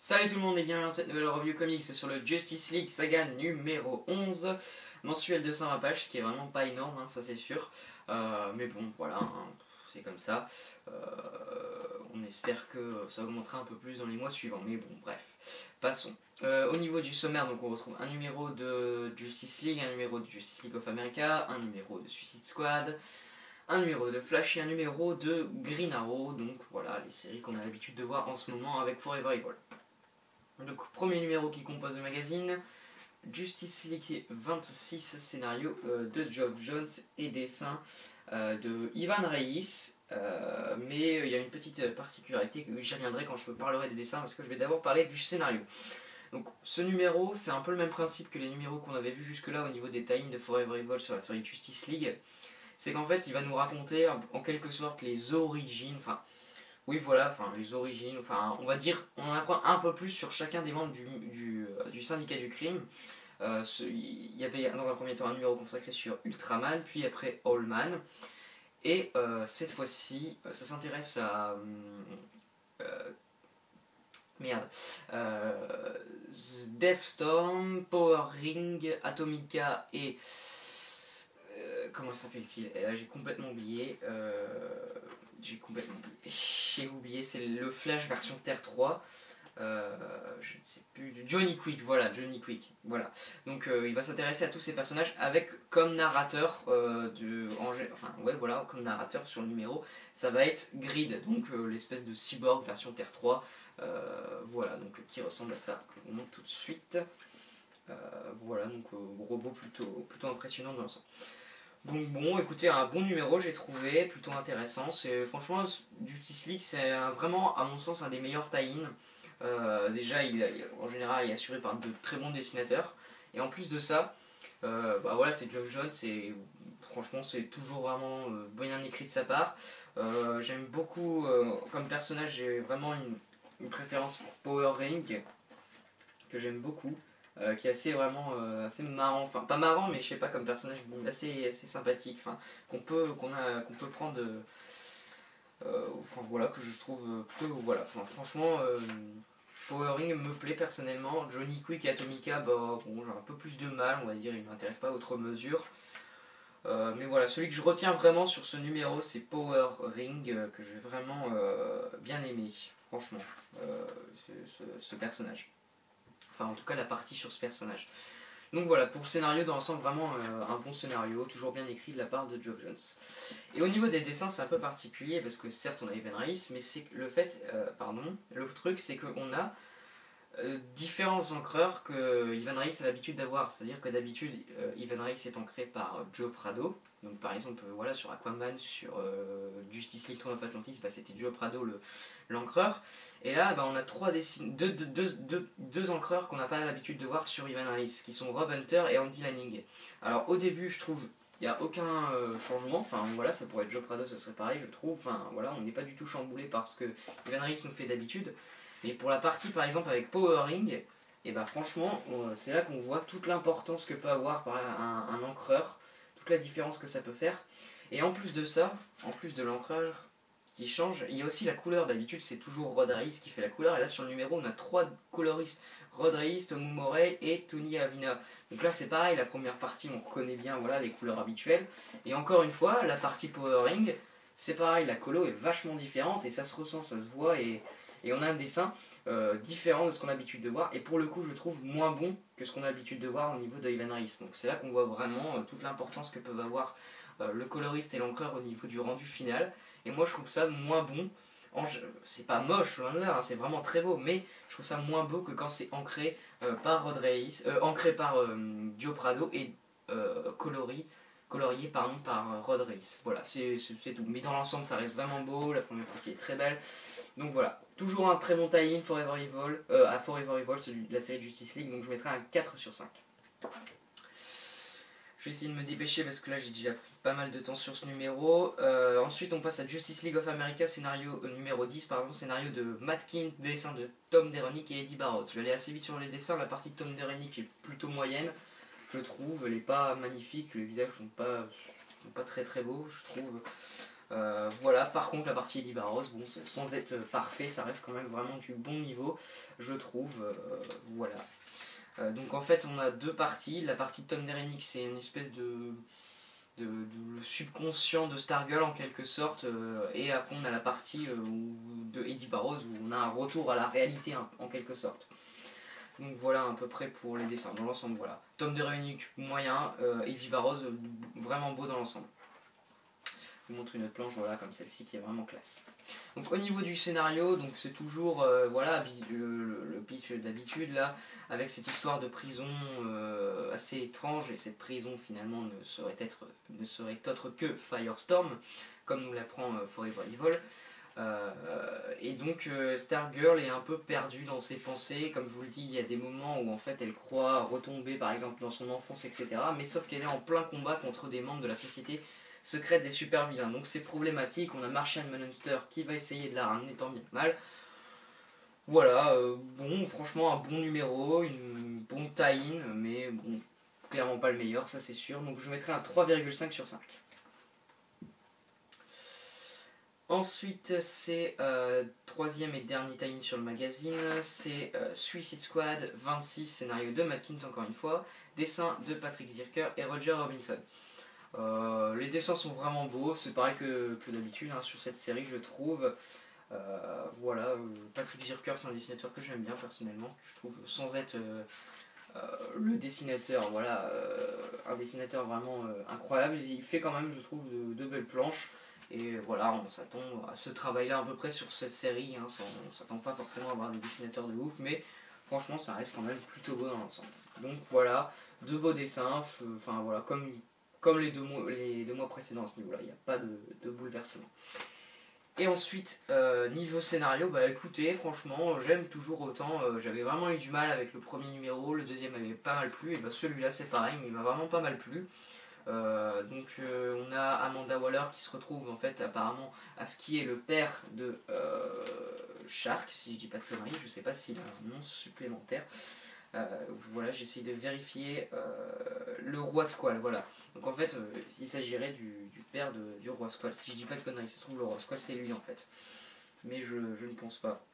Salut tout le monde et bienvenue dans cette nouvelle review comics sur le Justice League Saga numéro 11, mensuel de 120 pages, ce qui est vraiment pas énorme, hein, ça c'est sûr, mais bon voilà, hein, c'est comme ça, on espère que ça augmentera un peu plus dans les mois suivants, mais bon bref, passons. Au niveau du sommaire, donc on retrouve un numéro de Justice League, un numéro de Justice League of America, un numéro de Suicide Squad, un numéro de Flash et un numéro de Green Arrow, donc voilà les séries qu'on a l'habitude de voir en ce moment avec Forever Evil. Donc premier numéro qui compose le magazine, Justice League 26, scénario de Geoff Johns et dessin de Ivan Reis, mais il y a une petite particularité que j'y reviendrai quand je parlerai des dessins parce que je vais d'abord parler du scénario. Donc ce numéro, c'est un peu le même principe que les numéros qu'on avait vus jusque là au niveau des tie-ins de Forever Evil sur la série Justice League. C'est qu'en fait il va nous raconter en quelque sorte les origines, enfin oui voilà, enfin les origines, enfin on va dire, on en apprend un peu plus sur chacun des membres du syndicat du crime. Il y avait dans un premier temps un numéro consacré sur Ultraman, puis après Allman. Et cette fois-ci, ça s'intéresse à... merde. Deathstorm, Power Ring, Atomica et... comment s'appelle-t-il? Et là j'ai complètement oublié. J'ai oublié, c'est le Flash version Terre 3. Je ne sais plus, Johnny Quick, voilà, Johnny Quick, voilà. Donc il va s'intéresser à tous ces personnages avec comme narrateur, comme narrateur sur le numéro, ça va être Grid, donc l'espèce de cyborg version Terre 3, voilà, donc qui ressemble à ça, que je vous montre tout de suite. Voilà, donc robot plutôt impressionnant dans l'ensemble. Donc bon, écoutez, un bon numéro j'ai trouvé, plutôt intéressant. C'est franchement Justice League, c'est vraiment à mon sens un des meilleurs tie-in. Déjà, en général, il est assuré par de très bons dessinateurs. Et en plus de ça, voilà, c'est Geoff Johns et franchement c'est toujours vraiment bien écrit de sa part. J'aime beaucoup comme personnage, j'ai vraiment une préférence pour Power Ring que j'aime beaucoup. Qui est assez marrant, enfin pas marrant mais je sais pas, comme personnage assez sympathique, enfin qu'on peut prendre, enfin voilà, que je trouve plutôt, voilà, enfin franchement Power Ring me plaît personnellement. Johnny Quick et Atomica, bon j'ai un peu plus de mal, on va dire, il m'intéresse pas outre mesure. Mais voilà, celui que je retiens vraiment sur ce numéro c'est Power Ring, que j'ai vraiment bien aimé, franchement, ce personnage. Enfin, en tout cas, la partie sur ce personnage. Donc voilà, pour le scénario dans l'ensemble, vraiment un bon scénario, toujours bien écrit de la part de Geoff Johns. Et au niveau des dessins, c'est un peu particulier parce que certes, on a Ivan Reis, mais c'est le truc, c'est qu'on a différents encreurs que Ivan Reis a l'habitude d'avoir. C'est-à-dire que d'habitude, Ivan Reis est ancré par Joe Prado. Donc par exemple, voilà, sur Aquaman, sur Justice League Tour of Atlantis, c'était Joe Prado l'encreur. Et là, on a deux encreurs qu'on n'a pas l'habitude de voir sur Ivan Reis, qui sont Rob Hunter et Andy Lanning. Alors au début, je trouve, il n'y a aucun changement. Enfin voilà, ça pourrait être Joe Prado, ce serait pareil, je trouve. Enfin voilà, on n'est pas du tout chamboulé par ce que Ivan Reis nous fait d'habitude. Mais pour la partie par exemple avec Power Ring, et franchement, c'est là qu'on voit toute l'importance que peut avoir un encreur, toute la différence que ça peut faire. Et en plus de ça, en plus de l'encreur qui change, il y a aussi la couleur. D'habitude c'est toujours Rod Reis qui fait la couleur, et là sur le numéro on a 3 coloristes, Rod Reis, Tomu Morey et Tony Avina. Donc là c'est pareil, la première partie on reconnaît bien, voilà, les couleurs habituelles, et encore une fois la partie Power Ring, c'est pareil, la colo est vachement différente et ça se ressent, ça se voit, et on a un dessin différent de ce qu'on a l'habitude de voir, et pour le coup je trouve moins bon que ce qu'on a l'habitude de voir au niveau de Ivan Reis. Donc c'est là qu'on voit vraiment toute l'importance que peuvent avoir le coloriste et l'encreur au niveau du rendu final. Et moi je trouve ça moins bon. C'est pas moche, loin de là, hein, c'est vraiment très beau, mais je trouve ça moins beau que quand c'est ancré par Rod Reis, ancré par Joe Prado et colorié par Rod Reis. Voilà, c'est tout. Mais dans l'ensemble ça reste vraiment beau, la première partie est très belle. Donc voilà, toujours un très bon tie-in Forever Evil, à Forever Evil, celui de la série Justice League, donc je mettrai un 4 sur 5. Je vais essayer de me dépêcher parce que là j'ai déjà pris pas mal de temps sur ce numéro. Ensuite on passe à Justice League of America, scénario numéro 10, scénario de Matt Kindt, dessin de Tom Derenick et Eddie Barros. Je vais aller assez vite sur les dessins, la partie de Tom Derenick est plutôt moyenne, je trouve, elle n'est pas magnifique, les visages sont pas très très beaux, je trouve. Voilà, par contre la partie Eddie Barrows, bon, sans être parfait, ça reste quand même vraiment du bon niveau, je trouve, voilà. Donc en fait on a deux parties, la partie de Tom Derenick c'est une espèce de subconscient de Stargirl en quelque sorte, et après on a la partie de Eddie Barrows où on a un retour à la réalité en quelque sorte. Donc voilà à peu près pour les dessins, dans l'ensemble voilà. Tom Derenick moyen, Eddie Barrows vraiment beau dans l'ensemble. Je vous montre une autre planche voilà, comme celle-ci qui est vraiment classe. Donc au niveau du scénario, donc c'est toujours voilà, le pitch d'habitude là, avec cette histoire de prison assez étrange, et cette prison finalement ne serait autre que Firestorm, comme nous l'apprend Forever Evil. Et donc Stargirl est un peu perdue dans ses pensées, comme je vous le dis, il y a des moments où en fait elle croit retomber par exemple dans son enfance, etc. Mais sauf qu'elle est en plein combat contre des membres de la société secrète des super vilains. Donc c'est problématique, on a Martian Manhunter qui va essayer de la ramener tant bien que mal. Voilà, bon, franchement un bon numéro, une bonne tie-in, mais bon, clairement pas le meilleur, ça c'est sûr. Donc je mettrai un 3,5 sur 5. Ensuite, c'est troisième et dernier tie-in sur le magazine, c'est Suicide Squad 26, scénario de Matt Kindt encore une fois, dessin de Patrick Zircher et Roger Robinson. Les dessins sont vraiment beaux, c'est pareil que d'habitude hein, sur cette série je trouve. Voilà, Patrick Zircher c'est un dessinateur que j'aime bien personnellement, que je trouve sans être le dessinateur, voilà, un dessinateur vraiment incroyable. Il fait quand même je trouve de belles planches. Et voilà, on s'attend à ce travail-là à peu près sur cette série, hein, on s'attend pas forcément à avoir des dessinateurs de ouf, mais franchement ça reste quand même plutôt beau dans l'ensemble. Donc voilà, de beaux dessins, enfin voilà, comme les deux mois précédents à ce niveau-là, il n'y a pas de bouleversement. Et ensuite, niveau scénario, bah écoutez, franchement, j'aime toujours autant, j'avais vraiment eu du mal avec le premier numéro, le deuxième m'avait pas mal plu, et bah celui-là c'est pareil, mais il m'a vraiment pas mal plu. Donc on a Amanda Waller qui se retrouve en fait apparemment à ce qui est le père de Shark, si je dis pas de conneries, je sais pas s'il a un nom supplémentaire. Voilà, j'essaie de vérifier le roi Squall, voilà. Donc en fait, il s'agirait du père du roi Squall, si je dis pas de conneries, ça se trouve le roi Squall c'est lui en fait. Mais je ne pense pas.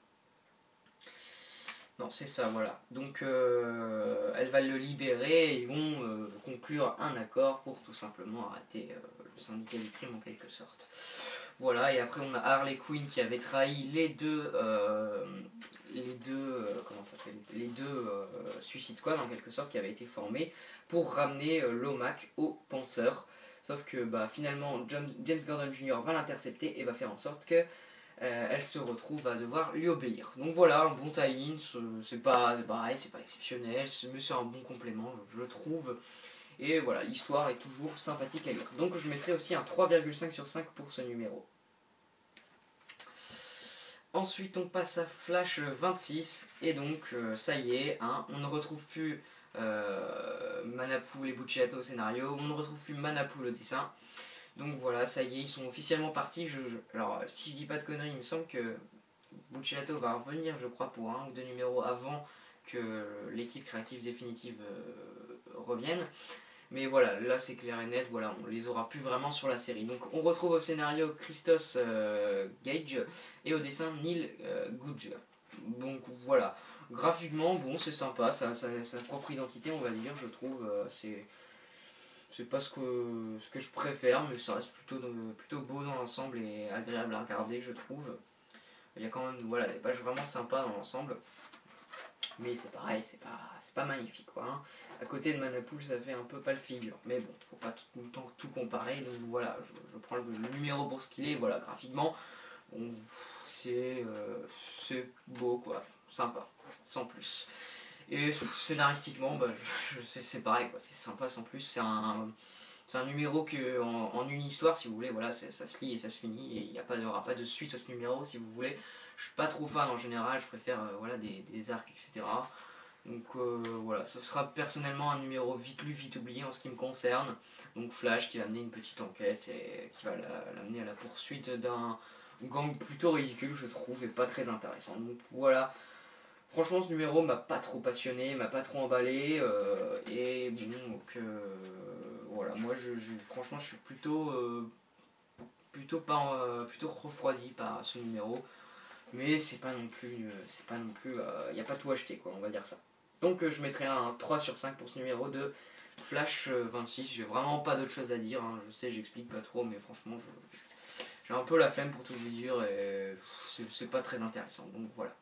Non, c'est ça, voilà. Donc elle va le libérer et ils vont conclure un accord pour tout simplement arrêter le syndicat du crime en quelque sorte. Voilà, et après on a Harley Quinn qui avait trahi les deux Suicide Squad en quelque sorte qui avaient été formés pour ramener l'OMAC au penseur. Sauf que bah, finalement James Gordon Jr. va l'intercepter et va faire en sorte que elle se retrouve à devoir lui obéir. Donc voilà, un bon tie-in, c'est pas pareil, c'est pas exceptionnel, mais c'est un bon complément, je trouve. Et voilà, l'histoire est toujours sympathique à lire. Donc je mettrai aussi un 3,5 sur 5 pour ce numéro. Ensuite on passe à Flash 26, et donc ça y est, hein, on ne retrouve plus Manapool et Buccellato au scénario, on ne retrouve plus Manapool au dessin. Donc voilà, ça y est, ils sont officiellement partis. Alors, si je dis pas de conneries, il me semble que Buccellato va revenir, je crois, pour un ou deux numéros avant que l'équipe créative définitive revienne. Mais voilà, là c'est clair et net, voilà, on les aura plus vraiment sur la série. Donc on retrouve au scénario Christos Gage et au dessin Neil Googe. Donc voilà, graphiquement, bon, c'est sympa, ça a sa propre identité, on va dire, je trouve, c'est pas ce que je préfère, mais ça reste plutôt beau dans l'ensemble et agréable à regarder, je trouve. Il y a quand même voilà, des pages vraiment sympas dans l'ensemble. Mais c'est pareil, c'est pas magnifique quoi. Hein. À côté de Manapool, ça fait un peu pas le figure. Mais bon, faut pas tout le temps tout comparer. Donc voilà, je prends le numéro pour ce qu'il est. Voilà, graphiquement, bon, c'est beau quoi, sympa, sans plus. Et scénaristiquement, bah, c'est pareil, quoi. C'est sympa sans plus. C'est un numéro que en une histoire, si vous voulez, voilà, ça se lit et ça se finit. Et il n'y aura pas de suite à ce numéro, si vous voulez. Je suis pas trop fan en général, je préfère voilà, des arcs, etc. Donc voilà, ce sera personnellement un numéro vite lu, vite oublié en ce qui me concerne. Donc Flash qui va amener une petite enquête et qui va l'amener à la poursuite d'un gang plutôt ridicule, je trouve, et pas très intéressant. Donc voilà. Franchement, ce numéro m'a pas trop passionné, m'a pas trop emballé, et bon, donc voilà, moi franchement je suis plutôt plutôt refroidi par ce numéro. Mais c'est pas non plus, il n'y a pas tout acheté quoi, on va dire ça. Donc je mettrai un 3 sur 5 pour ce numéro de Flash 26. J'ai vraiment pas d'autre chose à dire, hein. Je sais, j'explique pas trop, mais franchement, j'ai un peu la flemme pour tout vous dire et c'est pas très intéressant. Donc voilà.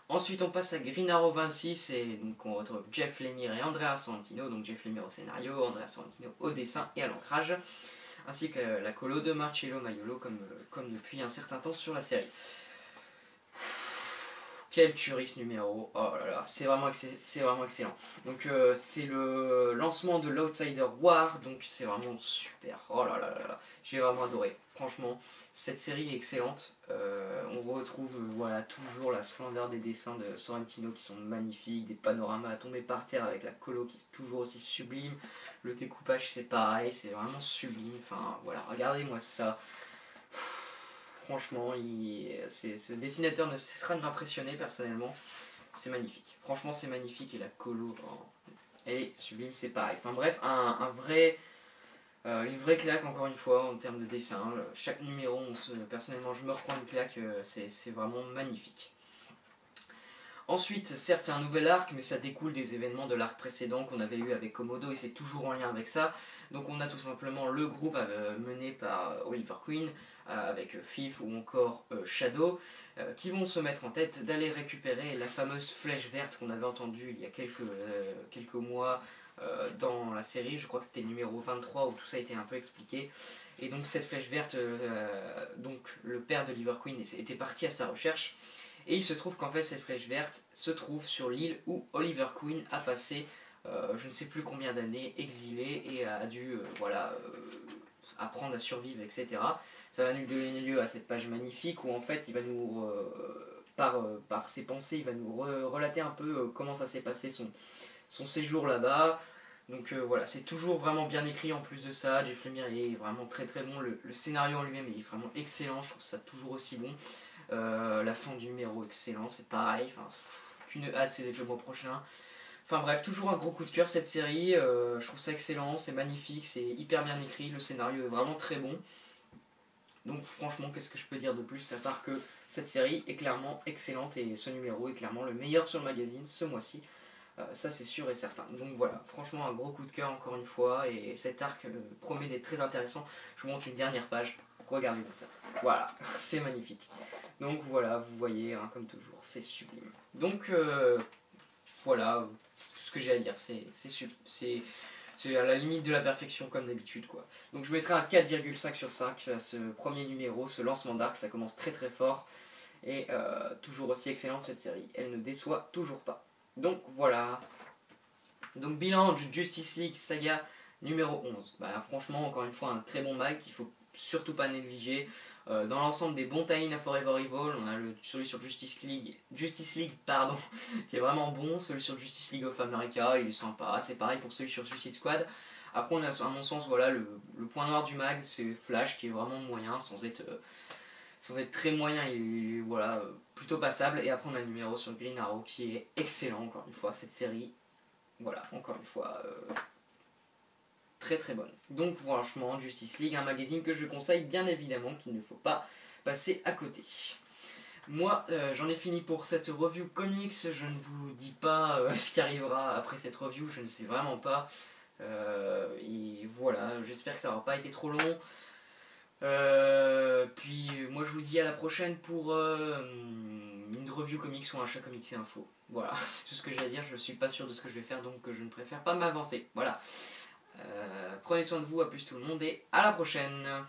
Ensuite, on passe à Green Arrow 26 et donc on retrouve Jeff Lemire et Andrea Sorrentino. Donc Jeff Lemire au scénario, Andrea Sorrentino au dessin et à l'ancrage, ainsi que la colo de Marcello Maiolo comme depuis un certain temps sur la série. Quel tuerie ce numéro, oh là là, c'est vraiment excellent. Donc c'est le lancement de l'Outsider War, donc c'est vraiment super, oh là là là là, j'ai vraiment adoré. Franchement, cette série est excellente. On retrouve voilà, toujours la splendeur des dessins de Sorrentino qui sont magnifiques, des panoramas à tomber par terre avec la colo qui est toujours aussi sublime. Le découpage c'est pareil, c'est vraiment sublime. Enfin voilà, regardez-moi ça. Franchement, ce dessinateur ne cessera de m'impressionner personnellement. C'est magnifique. Franchement, c'est magnifique et la colo, oh, elle est sublime, c'est pareil. Enfin bref, une vraie claque encore une fois en termes de dessin. Chaque numéro, personnellement, je me reprends une claque. C'est vraiment magnifique. Ensuite, certes, c'est un nouvel arc, mais ça découle des événements de l'arc précédent qu'on avait eu avec Komodo et c'est toujours en lien avec ça. Donc on a tout simplement le groupe mené par Oliver Queen, avec Fif ou encore Shadow, qui vont se mettre en tête d'aller récupérer la fameuse flèche verte qu'on avait entendue il y a quelques mois dans la série. Je crois que c'était le numéro 23 où tout ça a été un peu expliqué. Et donc cette flèche verte, donc le père d'Oliver Queen était parti à sa recherche. Et il se trouve qu'en fait cette flèche verte se trouve sur l'île où Oliver Queen a passé je ne sais plus combien d'années exilé et a dû apprendre à survivre, etc. Ça va nous donner lieu à cette page magnifique où en fait il va nous, par ses pensées, il va nous relater un peu comment ça s'est passé son séjour là-bas. Donc voilà, c'est toujours vraiment bien écrit en plus de ça. Jeff Lemire est vraiment très très bon. Le scénario en lui-même est vraiment excellent, je trouve ça toujours aussi bon. La fin du numéro excellent, c'est pareil, enfin, qu'une hâte, c'est le mois prochain. Enfin bref, toujours un gros coup de cœur cette série, je trouve ça excellent, c'est magnifique, c'est hyper bien écrit, le scénario est vraiment très bon. Donc franchement, qu'est-ce que je peux dire de plus à part que cette série est clairement excellente et ce numéro est clairement le meilleur sur le magazine ce mois-ci. Ça c'est sûr et certain. Donc voilà, franchement un gros coup de cœur encore une fois et cet arc promet d'être très intéressant. Je vous montre une dernière page, regardez-vous ça. Voilà, c'est magnifique. Donc voilà, vous voyez, hein, comme toujours, c'est sublime. Donc voilà, tout ce que j'ai à dire, c'est à la limite de la perfection comme d'habitude quoi. Donc je mettrai un 4,5 sur 5 à ce premier numéro, ce lancement d'arc, ça commence très très fort. Et toujours aussi excellente cette série, elle ne déçoit toujours pas. Donc voilà. Donc bilan du Justice League Saga numéro 11. Bah, franchement, encore une fois, un très bon mag qu'il faut surtout pas négliger. Dans l'ensemble des bons tie-in à Forever Evil, on a celui sur Justice League pardon, qui est vraiment bon. Celui sur Justice League of America, il est sympa. C'est pareil pour celui sur Suicide Squad. Après, on a à mon sens, voilà, le point noir du mag, c'est Flash qui est vraiment moyen, sans être très moyen, il est voilà, plutôt passable. Et après on a le numéro sur Green Arrow qui est excellent, encore une fois, cette série, voilà, encore une fois, très très bonne. Donc franchement, Justice League, un magazine que je conseille bien évidemment, qu'il ne faut pas passer à côté. Moi, j'en ai fini pour cette review comics, je ne vous dis pas ce qui arrivera après cette review, je ne sais vraiment pas. Et voilà, j'espère que ça n'aura pas été trop long. Puis moi je vous dis à la prochaine pour une review comics ou un chat comics et info. Voilà, c'est tout ce que j'ai à dire, je suis pas sûr de ce que je vais faire donc je ne préfère pas m'avancer. Voilà. Prenez soin de vous, à plus tout le monde et à la prochaine.